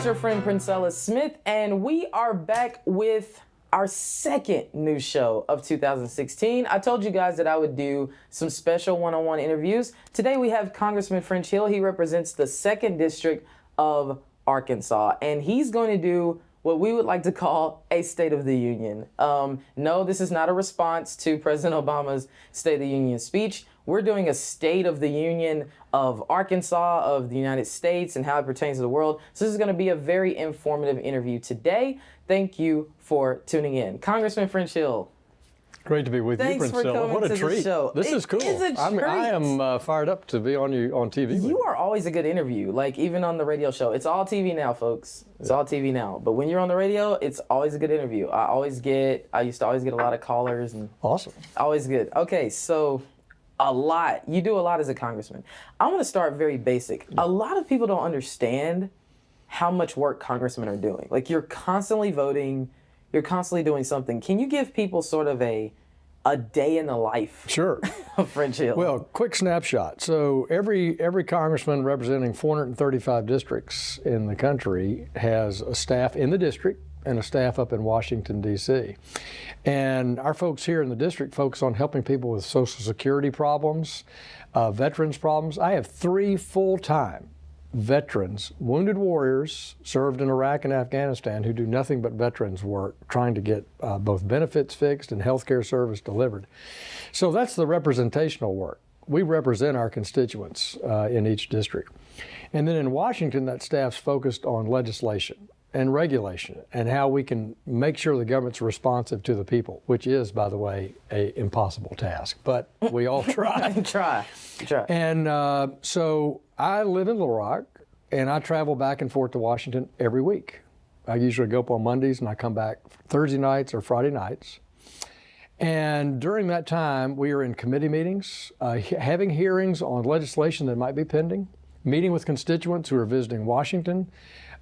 it's your friend Princella Smith, and we are back with our second news show of 2016. I told you guys that I would do some special one-on-one interviews. Today we have Congressman French Hill. He represents the 2nd District of Arkansas, and he's going to do what we would like to call a State of the Union. No, this is not a response to President Obama's State of the Union speech. We're doing a State of the Union of Arkansas, of the United States, and how it pertains to the world. So this is going to be a very informative interview today. Thank you for tuning in. Congressman French Hill. Great to be with Thanks you, for Princella. coming What a to treat. the show. This is cool. Is a treat. I am fired up to be on TV with You are always a good interview, like even on the radio show. It's all TV now, folks. It's all TV now. But when you're on the radio, it's always a good interview. I used to always get a lot of callers. And awesome. Always good. Okay, so you do a lot as a congressman. I want to start very basic. A lot of people don't understand how much work congressmen are doing. Like, you're constantly voting, you're constantly doing something. Can you give people sort of a day in the life Sure. of French Hill? Well, quick snapshot. So every congressman representing 435 districts in the country has a staff in the district and a staff up in Washington, D.C. And our folks here in the district focus on helping people with Social Security problems, veterans problems. I have 3 full-time veterans, wounded warriors, served in Iraq and Afghanistan, who do nothing but veterans work, trying to get both benefits fixed and health care service delivered. So that's the representational work. We represent our constituents in each district. And then in Washington, that staff's focused on legislation and regulation and how we can make sure the government's responsive to the people, which is, by the way, an impossible task. But we all try. Try. And so I live in Little Rock, and I travel back and forth to Washington every week. I usually go up on Mondays, and I come back Thursday nights or Friday nights. And during that time, we are in committee meetings, having hearings on legislation that might be pending, meeting with constituents who are visiting Washington,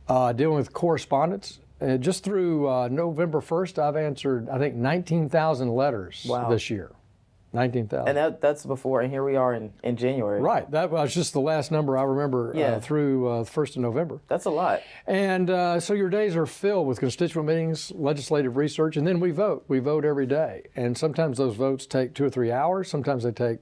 dealing with correspondence. Just through November 1st, I've answered, I think, 19,000 letters this year. 19,000. And that's before, and here we are in January. Right. That was just the last number I remember through the 1st of November. That's a lot. And so your days are filled with constituent meetings, legislative research, and then we vote. We vote every day. And sometimes those votes take 2 or 3 hours. Sometimes they take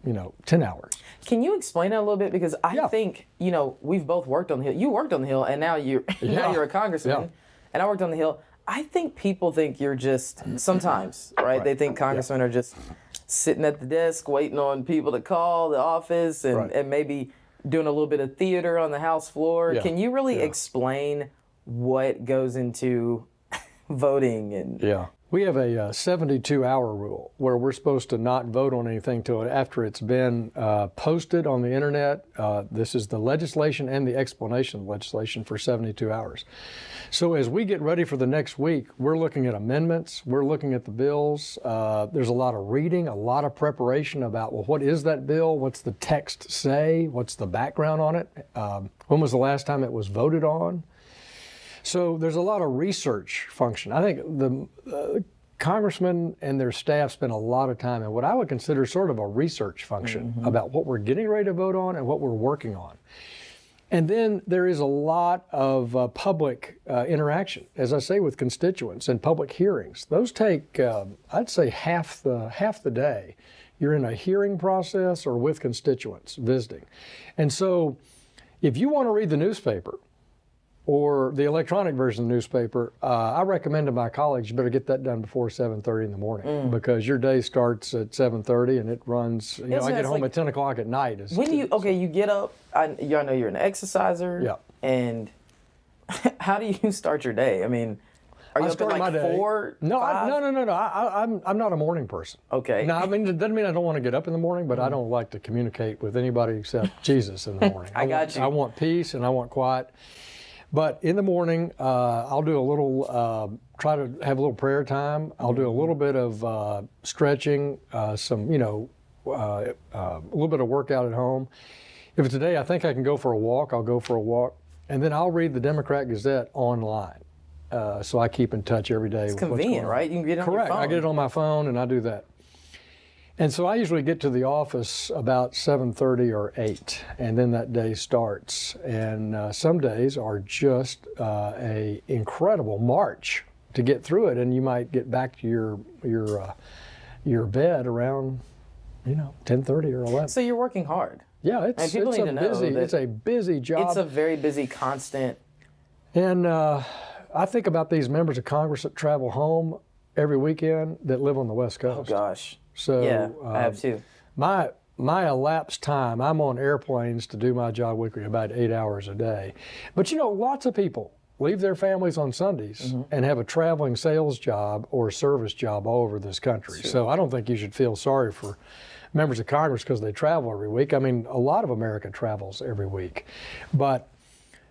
10 hours. Can you explain that a little bit? Because I think, we've both worked on the Hill. You worked on the Hill, and now you're a congressman. And I worked on the Hill. I think people think you're just, sometimes, right? They think congressmen are just sitting at the desk waiting on people to call the office and maybe doing a little bit of theater on the House floor. Can you really explain what goes into voting? And We have a 72-hour rule where we're supposed to not vote on anything till after it's been posted on the internet. This is the legislation and the explanation of legislation for 72 hours. So as we get ready for the next week, we're looking at amendments, we're looking at the bills. There's a lot of reading, a lot of preparation about, well, what is that bill? What's the text say? What's the background on it? When was the last time it was voted on? So there's a lot of research function. I think the congressmen and their staff spend a lot of time in what I would consider sort of a research function about what we're getting ready to vote on and what we're working on. And then there is a lot of public interaction, as I say, with constituents and public hearings. Those take, I'd say, half the day. You're in a hearing process or with constituents visiting. And so if you want to read the newspaper, or the electronic version of the newspaper, I recommend to my colleagues you better get that done before 7:30 in the morning because your day starts at 7:30 and it runs. I get home at 10 o'clock at night. When do you get up? I know you're an exerciser. Yeah. And how do you start your day? I mean, are you up at like 4? No, 5? No. I'm not a morning person. Okay. No, I mean it doesn't mean I don't want to get up in the morning, but I don't like to communicate with anybody except Jesus in the morning. I got you. I want peace and I want quiet. But in the morning, I'll do a little, try to have a little prayer time. I'll do a little bit of stretching, a little bit of workout at home. If it's today I think I can go for a walk, I'll go for a walk. And then I'll read the Democrat Gazette online. So I keep in touch every day. It's convenient, right? You can get it on your phone. Correct. I get it on my phone and I do that. And so I usually get to the office about 7:30 or 8, and then that day starts. And some days are just a incredible march to get through it, and you might get back to your bed around 10:30 or 11. So you're working hard. Yeah, it's And people need to know busy. that It's a busy job. It's a very busy, constant. And I think about these members of Congress that travel home every weekend that live on the West Oh Coast. gosh. So Yeah, I have too. My elapsed time, I'm on airplanes to do my job weekly about 8 hours a day. But lots of people leave their families on Sundays and have a traveling sales job or service job all over this country. Sure. So I don't think you should feel sorry for members of Congress because they travel every week. I mean, a lot of America travels every week. But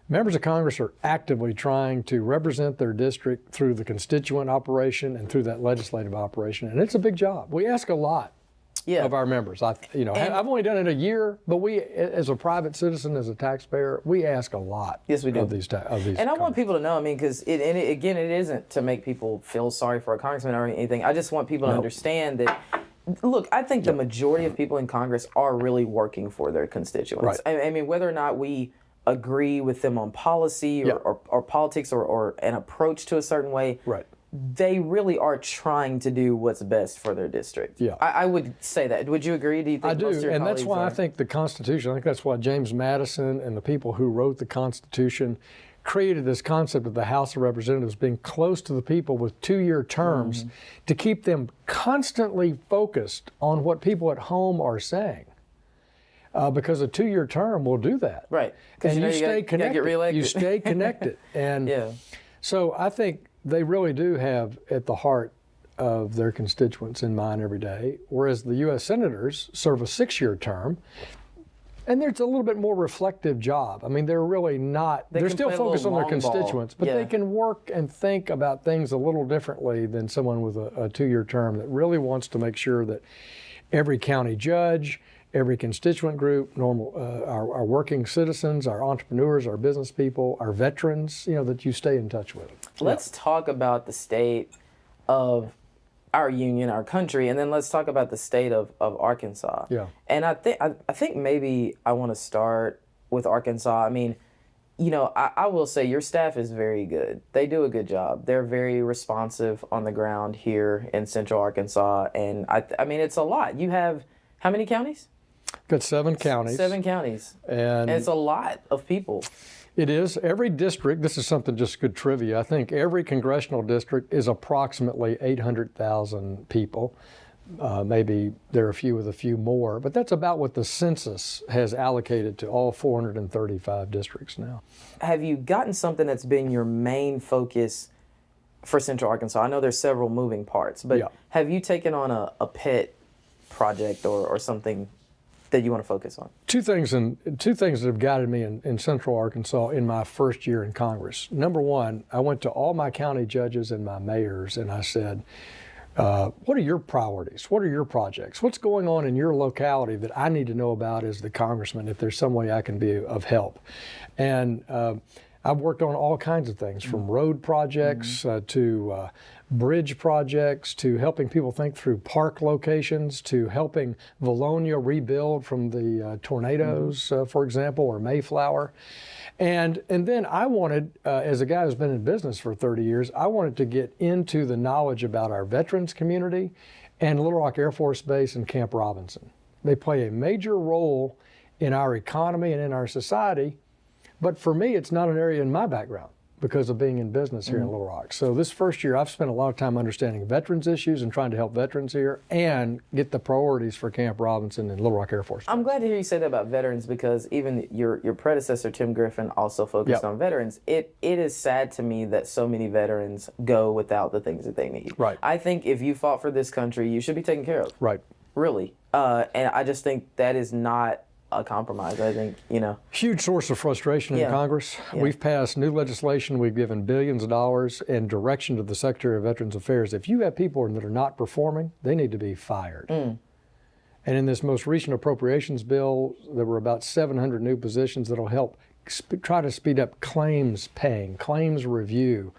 members of Congress are actively trying to represent their district through the constituent operation and through that legislative operation. And it's a big job. We ask a lot of our members. I've only done it a year, but we, as a private citizen, as a taxpayer, we ask a lot. Yes, we do. Of these. And I want people to know. I mean, because it isn't to make people feel sorry for a congressman or anything. I just want people to understand that. Look, I think the majority of people in Congress are really working for their constituents. Right. I mean, whether or not we agree with them on policy or politics or an approach to a certain way, Right. they really are trying to do what's best for their district. Yeah. I would say that. Would you agree? Do you think I do, most of your and that's colleagues why are? I think the Constitution, I think that's why James Madison and the people who wrote the Constitution created this concept of the House of Representatives being close to the people with 2-year terms to keep them constantly focused on what people at home are saying. Because a 2-year term will do that. Right. And you you stay gotta connected. get reelected. You stay connected. And Yeah. so I think they really do have at the heart of their constituents in mind every day, whereas the U.S. senators serve a 6-year term. And it's a little bit more reflective job. I mean, they're really not, they're can still play a focused on little their long ball. constituents, but Yeah. they can work and think about things a little differently than someone with a 2-year term that really wants to make sure that every county judge, every constituent group, our working citizens, our entrepreneurs, our business people, our veterans, that you stay in touch with. Let's talk about the state of our union, our country, and then let's talk about the state of Arkansas. Yeah. And I think maybe I want to start with Arkansas. I mean, I will say your staff is very good. They do a good job. They're very responsive on the ground here in Central Arkansas, and I mean it's a lot. You have how many counties? Got 7 counties. 7 counties. And it's a lot of people. It is. Every district, this is something just good trivia, I think every congressional district is approximately 800,000 people. Maybe there are a few with a few more, but that's about what the census has allocated to all 435 districts now. Have you gotten something that's been your main focus for Central Arkansas? I know there's several moving parts, but have you taken on a pet project or something that you want to focus on? Two things that have guided me in Central Arkansas in my first year in Congress. Number one, I went to all my county judges and my mayors and I said, what are your priorities? What are your projects? What's going on in your locality that I need to know about as the congressman if there's some way I can be of help? And I've worked on all kinds of things, from road projects to bridge projects, to helping people think through park locations, to helping Valonia rebuild from the tornadoes, for example, or Mayflower. And then I wanted, as a guy who's been in business for 30 years, I wanted to get into the knowledge about our veterans community and Little Rock Air Force Base and Camp Robinson. They play a major role in our economy and in our society. But for me, it's not an area in my background because of being in business here in Little Rock. So this first year, I've spent a lot of time understanding veterans issues and trying to help veterans here and get the priorities for Camp Robinson and Little Rock Air Force. I'm glad to hear you say that about veterans because even your predecessor, Tim Griffin, also focused on veterans. It is sad to me that so many veterans go without the things that they need. Right. I think if you fought for this country, you should be taken care of. Right. Really. And I just think that is not a compromise. I think, Huge source of frustration in Congress. We've passed new legislation. We've given billions of dollars and direction to the Secretary of Veterans Affairs. If you have people that are not performing, they need to be fired. And in this most recent appropriations bill, there were about 700 new positions that'll help try to speed up claims paying, claims review.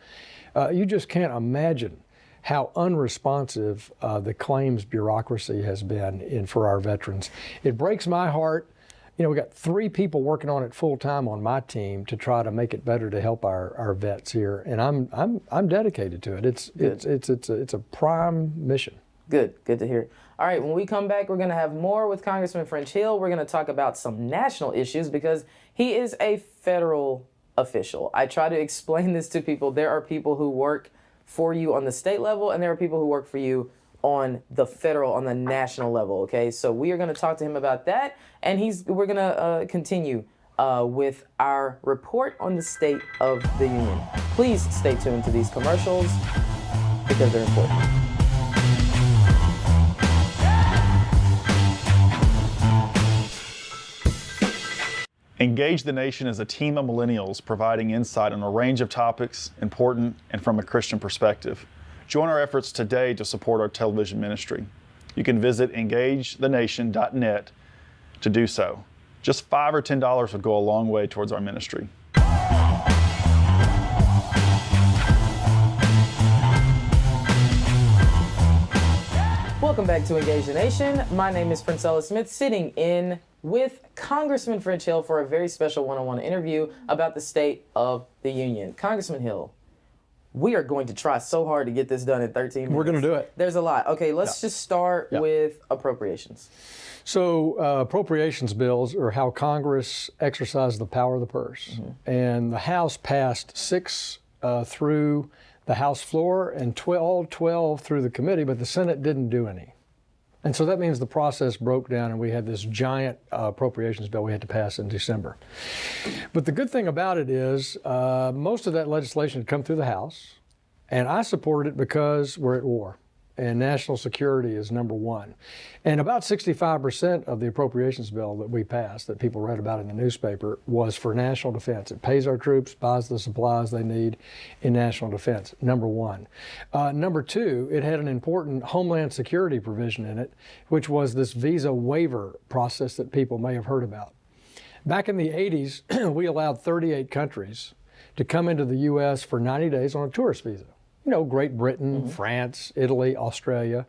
You just can't imagine how unresponsive the claims bureaucracy has been for our veterans. It breaks my heart. You know, we got 3 people working on it full time on my team to try to make it better to help our vets here, and I'm dedicated to it. It's a prime mission. Good to hear. All right, when we come back, we're going to have more with Congressman French Hill. We're going to talk about some national issues because he is a federal official. I try to explain this to people. There are people who work for you on the state level, and there are people who work for you on the federal, on the national level, okay? So we are going to talk to him about that, and we're going to continue with our report on the state of the union. Please stay tuned to these commercials because they're important. Engage the Nation is a team of millennials providing insight on a range of topics important and from a Christian perspective. Join our efforts today to support our television ministry. You can visit engagethenation.net to do so. Just $5 or $10 would go a long way towards our ministry. Welcome back to Engage the Nation. My name is Princella Smith, sitting in with Congressman French Hill for a very special one-on-one interview about the state of the union. Congressman Hill, we are going to try so hard to get this done in 13 minutes. We're going to do it. There's a lot. Okay, let's just start with appropriations. So appropriations bills are how Congress exercises the power of the purse. And the House passed 6 through the House floor and all 12 through the committee, but the Senate didn't do any. And so that means the process broke down and we had this giant appropriations bill we had to pass in December. But the good thing about it is most of that legislation had come through the House, and I supported it because we're at war and national security is number one. And about 65% of the appropriations bill that we passed, that people read about in the newspaper, was for national defense. It pays our troops, buys the supplies they need in national defense, number one. Number two, it had an important homeland security provision in it, which was this visa waiver process that people may have heard about. Back in the 80s, we allowed 38 countries to come into the U.S. for 90 days on a tourist visa. You know, Great Britain, France, Italy, Australia,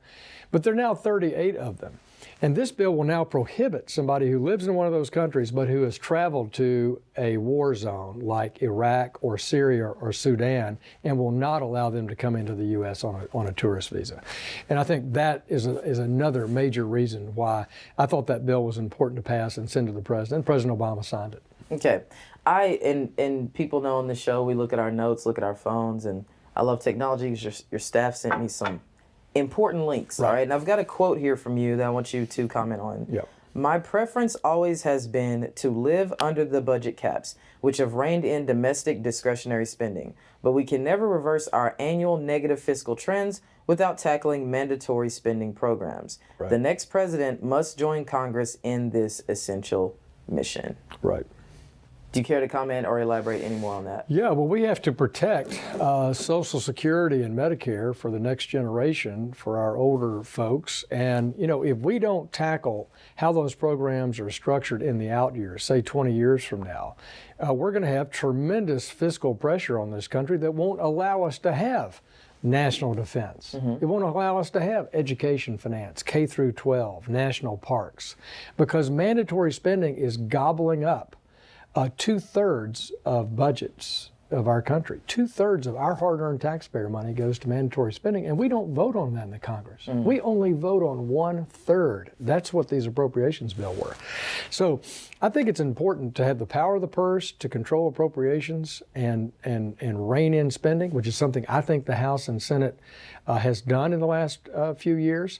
but there are now 38 of them. And this bill will now prohibit somebody who lives in one of those countries but who has traveled to a war zone like Iraq or Syria or Sudan and will not allow them to come into the U.S. on a tourist visa. And I think that is another major reason why I thought that bill was important to pass and send to the president. President Obama signed it. Okay. And people know on the show, we look at our notes, look at our phones, and I love technology because your staff sent me some important links, all right? And I've got a quote here from you that I want you to comment on. Yep. My preference always has been to live under the budget caps, which have reined in domestic discretionary spending. But we can never reverse our annual negative fiscal trends without tackling mandatory spending programs. Right. The next president must join Congress in this essential mission. Right. Do you care to comment or elaborate any more on that? Yeah, well, we have to protect Social Security and Medicare for the next generation, for our older folks. And, you know, if we don't tackle how those programs are structured in the out years, say 20 years from now, we're going to have tremendous fiscal pressure on this country that won't allow us to have national defense. It won't allow us to have education finance, K through 12, national parks, because mandatory spending is gobbling up 2/3 of budgets of our country. 2/3 of our hard-earned taxpayer money goes to mandatory spending, and we don't vote on that in the Congress. We only vote on 1/3. That's what these appropriations bill were. So I think it's important to have the power of the purse to control appropriations and rein in spending, which is something I think the House and Senate has done in the last few years,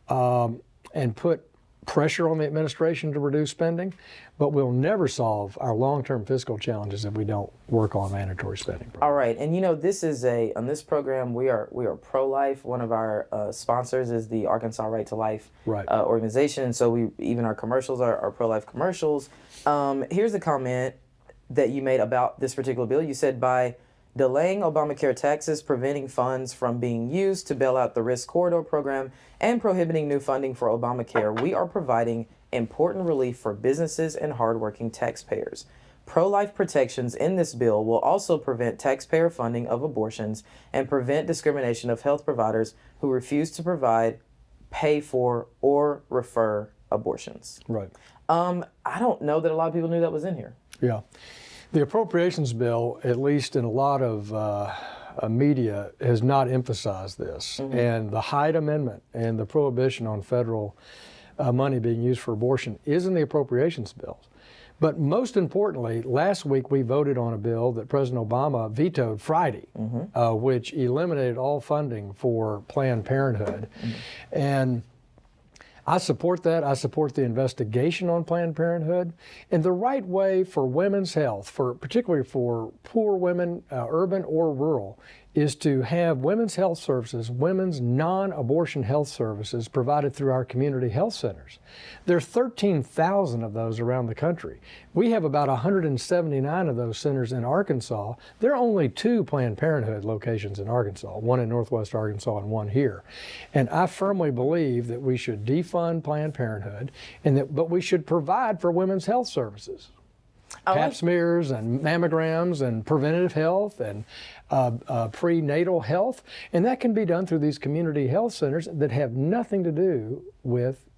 and put pressure on the administration to reduce spending, but we'll never solve our long-term fiscal challenges if we don't work on mandatory spending. All right, and you know, this is on this program, we are pro-life. One of our sponsors is the Arkansas Right to Life organization, and so even our commercials are pro-life commercials. Here's a comment that you made about this particular bill. You said, by delaying Obamacare taxes, preventing funds from being used to bail out the Risk Corridor program, and prohibiting new funding for Obamacare, we are providing important relief for businesses and hardworking taxpayers. Pro-life protections in this bill will also prevent taxpayer funding of abortions and prevent discrimination of health providers who refuse to provide, pay for, or refer abortions. Right. I don't know that a lot of people knew that was in here. Yeah. The appropriations bill, at least in a lot of media, has not emphasized this. And the Hyde Amendment and the prohibition on federal money being used for abortion is in the appropriations bill. But most importantly, last week we voted on a bill that President Obama vetoed Friday, which eliminated all funding for Planned Parenthood. And I support that. I support the investigation on Planned Parenthood. And the right way for women's health, particularly for poor women, urban or rural, is to have women's health services, women's non-abortion health services provided through our community health centers. There are 13,000 of those around the country. We have about 179 of those centers in Arkansas. There are only 2 Planned Parenthood locations in Arkansas, one in Northwest Arkansas and one here. And I firmly believe that we should defund Planned Parenthood, but we should provide for women's health services. Pap smears and mammograms and preventative health and prenatal health. And that can be done through these community health centers that have nothing to do with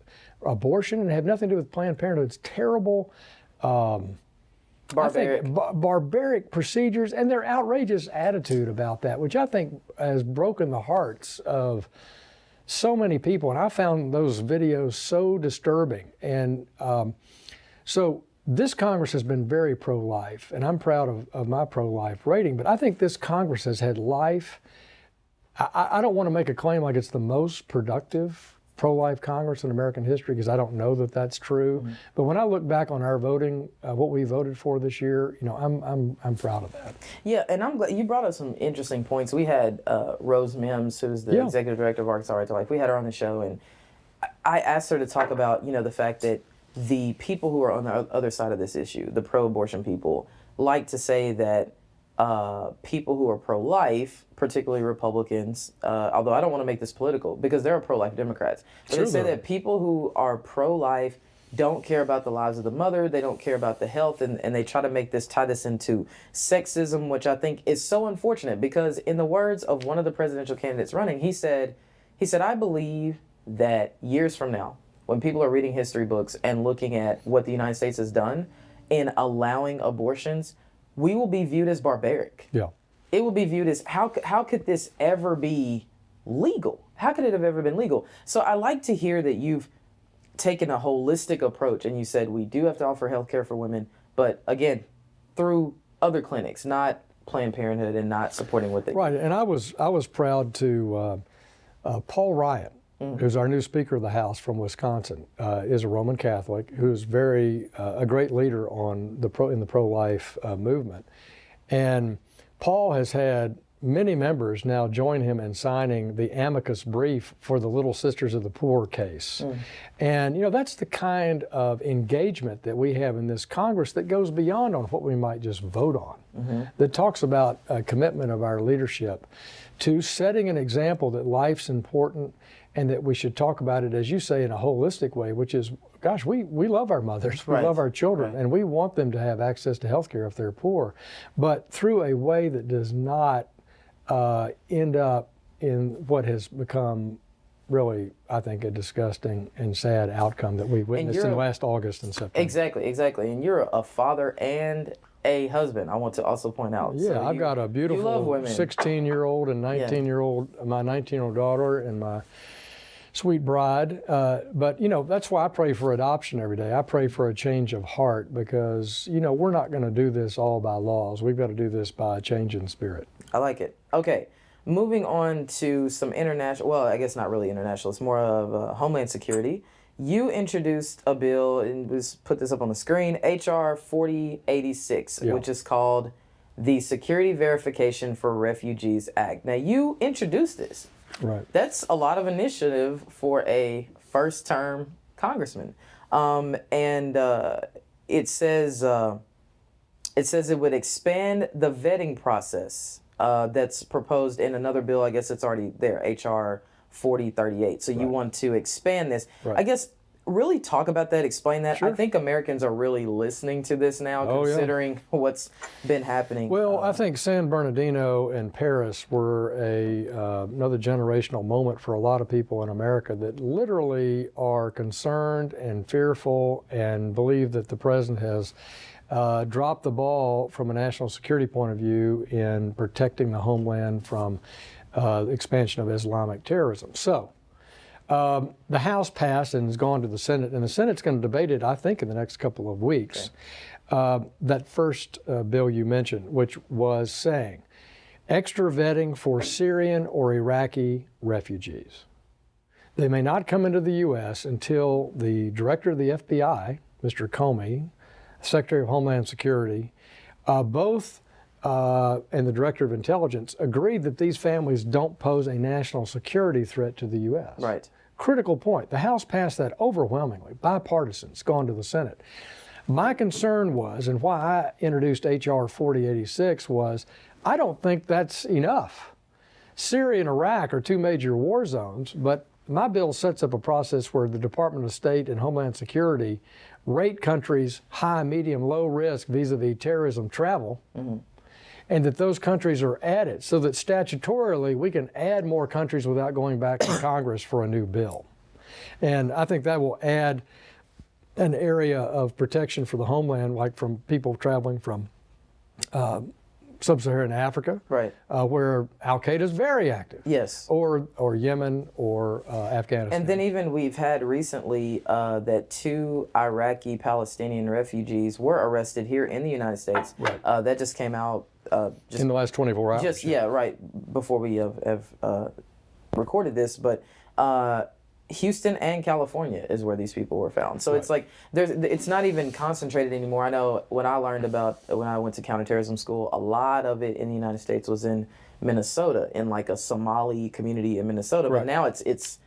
abortion and have nothing to do with Planned Parenthood's terrible, barbaric procedures and their outrageous attitude about that, which I think has broken the hearts of so many people. And I found those videos so disturbing. And so this Congress has been very pro-life, and I'm proud of my pro-life rating, but I think this Congress has had life. I don't want to make a claim like it's the most productive pro-life Congress in American history, because I don't know that that's true. But when I look back on our voting, what we voted for this year, I'm proud of that. Yeah, and I'm glad you brought up some interesting points. We had Rose Mims, who's the executive director of Arkansas Right to Life. We had her on the show, and I asked her to talk about, the fact that the people who are on the other side of this issue, the pro-abortion people, like to say that people who are pro-life, particularly Republicans, although I don't want to make this political because there are pro-life Democrats, but they say that people who are pro-life don't care about the lives of the mother, they don't care about the health, and they try to tie this into sexism, which I think is so unfortunate because in the words of one of the presidential candidates running, he said, I believe that years from now, when people are reading history books and looking at what the United States has done in allowing abortions, we will be viewed as barbaric. Yeah. It will be viewed as, how could this ever be legal? How could it have ever been legal? So I like to hear that you've taken a holistic approach and you said we do have to offer health care for women, but again, through other clinics, not Planned Parenthood and not supporting what they do. Right, and I was proud to, Paul Ryan, who's our new Speaker of the House from Wisconsin, is a Roman Catholic who's a great leader in the pro-life movement. And Paul has had many members now join him in signing the amicus brief for the Little Sisters of the Poor case. And, that's the kind of engagement that we have in this Congress that goes beyond on what we might just vote on, that talks about a commitment of our leadership to setting an example that life's important and that we should talk about it, as you say, in a holistic way, which is, gosh, we love our mothers, we love our children, and we want them to have access to health care if they're poor, but through a way that does not end up in what has become really, I think, a disgusting and sad outcome that we witnessed in last August and September. Exactly. And you're a father and a husband, I want to also point out. Yeah, so I've got a beautiful 16-year-old and 19-year-old, my 19-year-old daughter and my sweet bride. But, that's why I pray for adoption every day. I pray for a change of heart because, we're not going to do this all by laws. We've got to do this by a change in spirit. I like it. Okay, moving on to some international, well, I guess not really international, it's more of Homeland Security. You introduced a bill, and put this up on the screen, H.R. 4086, which is called the Security Verification for Refugees Act. Now, you introduced this. Right. That's a lot of initiative for a first-term congressman. It says it would expand the vetting process that's proposed in another bill. I guess it's already there, H.R. 4038. So you want to expand this. Right. I guess really talk about that, explain that? Sure. I think Americans are really listening to this now, Oh, yeah. considering what's been happening. Well, I think San Bernardino and Paris were another generational moment for a lot of people in America that literally are concerned and fearful and believe that the president has dropped the ball from a national security point of view in protecting the homeland from the expansion of Islamic terrorism. So the House passed and has gone to the Senate, and the Senate's going to debate it, I think, in the next couple of weeks. Okay. That first bill you mentioned, which was saying extra vetting for Syrian or Iraqi refugees. They may not come into the U.S. until the director of the FBI, Mr. Comey, Secretary of Homeland Security, both and the Director of Intelligence agreed that these families don't pose a national security threat to the U.S. Right. Critical point. The House passed that overwhelmingly, bipartisan. It's gone to the Senate. My concern was, and why I introduced H.R. 4086 was, I don't think that's enough. Syria and Iraq are two major war zones, but my bill sets up a process where the Department of State and Homeland Security rate countries high, medium, low risk vis-a-vis terrorism travel, and that those countries are added so that statutorily we can add more countries without going back to Congress for a new bill. And I think that will add an area of protection for the homeland, like from people traveling from sub-Saharan Africa, Right. Where Al-Qaeda is very active. Yes. Or Yemen or Afghanistan. And then even we've had recently that 2 Iraqi Palestinian refugees were arrested here in the United States. Right. That just came out just in the last 24 hours. Just right before we have recorded this, but Houston and California is where these people were found. So it's like it's not even concentrated anymore. I know when I went to counterterrorism school, a lot of it in the United States was in Minnesota, in like a Somali community in Minnesota. But now it's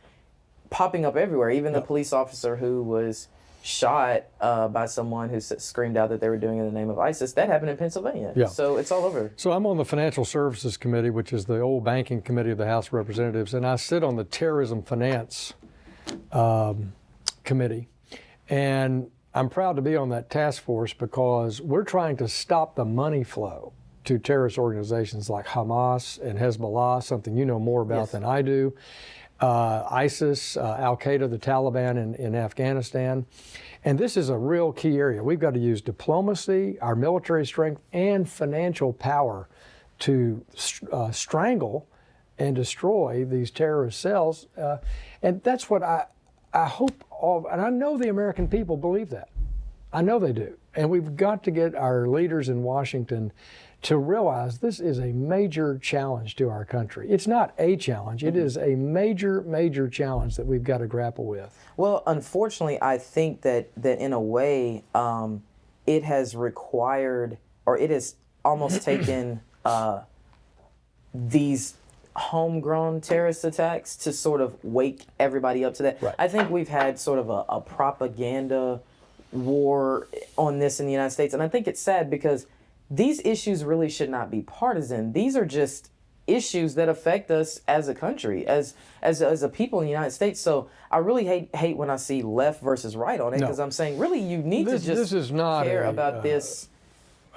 popping up everywhere. Even the police officer who was shot by someone who screamed out that they were doing it in the name of ISIS, that happened in Pennsylvania. Yeah. So it's all over. So I'm on the Financial Services Committee, which is the old banking committee of the House of Representatives, and I sit on the Terrorism Finance Committee. And I'm proud to be on that task force because we're trying to stop the money flow to terrorist organizations like Hamas and Hezbollah, something you know more about than I do. ISIS, Al-Qaeda, the Taliban in Afghanistan. And this is a real key area. We've got to use diplomacy, our military strength, and financial power to strangle and destroy these terrorist cells. And that's what I hope and I know the American people believe that. I know they do. And we've got to get our leaders in Washington to realize this is a major challenge to our country. It's not a challenge, it is a major, major challenge that we've got to grapple with. Well, unfortunately, I think that in a way, it has required, or it has almost taken these homegrown terrorist attacks to sort of wake everybody up to that. Right. I think we've had sort of a propaganda war on this in the United States, and I think it's sad because these issues really should not be partisan. These are just issues that affect us as a country, as a people in the United States. So I really hate when I see left versus right on it, because I'm saying really you need to just care about this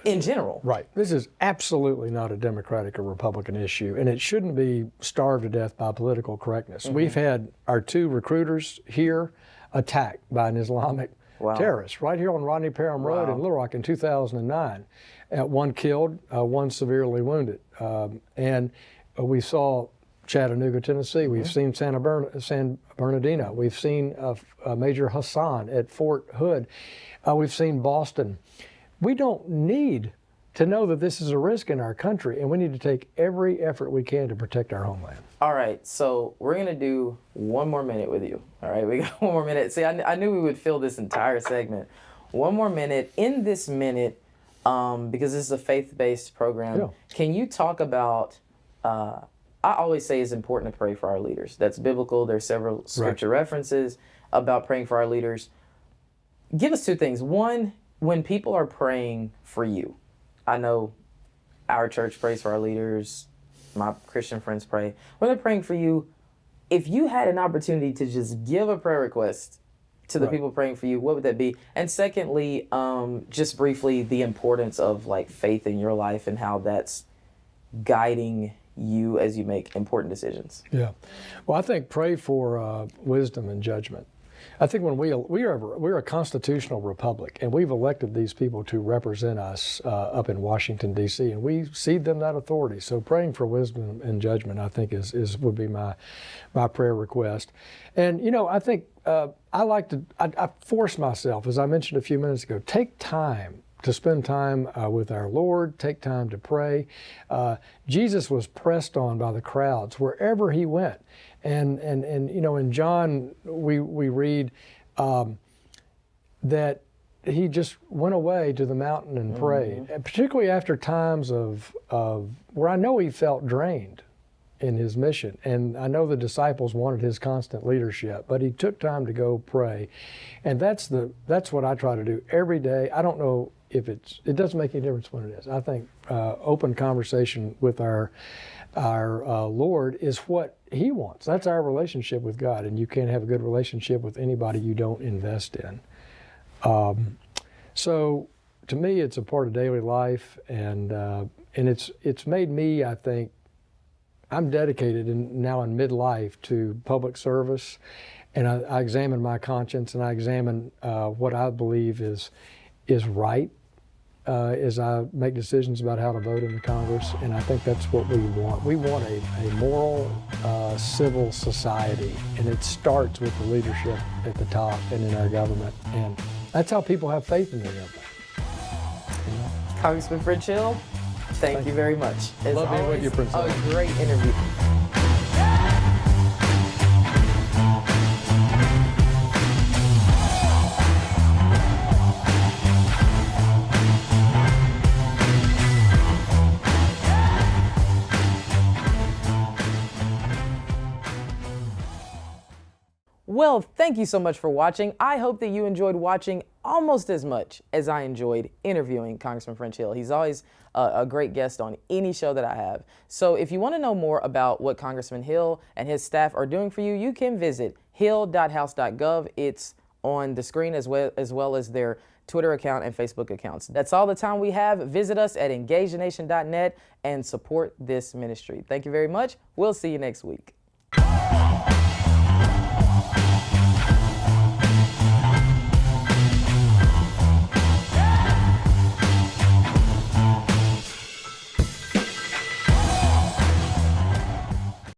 in general. Right. This is absolutely not a Democratic or Republican issue, and it shouldn't be starved to death by political correctness. We've had our 2 recruiters here attacked by an Islamic terrorist right here on Rodney Parham Road in Little Rock in 2009. One killed, one severely wounded. And we saw Chattanooga, Tennessee. We've seen San Bernardino. We've seen Major Hassan at Fort Hood. We've seen Boston. We don't need to know that this is a risk in our country, and we need to take every effort we can to protect our homeland. All right, so we're going to do 1 more minute with you. All right, we got 1 more minute. See, I knew we would fill this entire segment. 1 more minute. In this minute, because this is a faith-based program, can you talk about, I always say it's important to pray for our leaders. That's biblical. There's several scripture references about praying for our leaders. Give us 2 things. One, when people are praying for you, I know our church prays for our leaders, my Christian friends pray. When they're praying for you, if you had an opportunity to just give a prayer request to the Right. people praying for you, what would that be? And secondly, just briefly, the importance of like faith in your life and how that's guiding you as you make important decisions. Yeah. Well, I think pray for wisdom and judgment. I think when we're a constitutional republic, and we've elected these people to represent us up in Washington, D.C., and we cede them that authority. So praying for wisdom and judgment, I think, would be my prayer request. And, you know, I think I force myself, as I mentioned a few minutes ago, take time to spend time with our Lord, take time to pray. Jesus was pressed on by the crowds wherever he went. And you know, in John, we read that he just went away to the mountain and prayed, and particularly after times of where I know he felt drained in his mission. And I know the disciples wanted his constant leadership, but he took time to go pray. And that's what I try to do every day. I don't know if it doesn't make any difference when it is. I think open conversation with our Lord is what he wants. That's our relationship with God, and you can't have a good relationship with anybody you don't invest in. So to me, it's a part of daily life, and it's made me, I think, I'm dedicated now in midlife to public service, and I examine my conscience, and I examine what I believe is right as I make decisions about how to vote in the Congress, and I think that's what we want. We want a moral, civil society, and it starts with the leadership at the top and in our government, and that's how people have faith in their government. Congressman Princella, thank you very much. As Love being with you, always, Princella. a great interview. Well, thank you so much for watching. I hope that you enjoyed watching almost as much as I enjoyed interviewing Congressman Princella. He's always a great guest on any show that I have. So if you want to know more about what Congressman Hill and his staff are doing for you, you can visit hill.house.gov. It's on the screen as well as their Twitter account and Facebook accounts. That's all the time we have. Visit us at engagethenation.net and support this ministry. Thank you very much. We'll see you next week.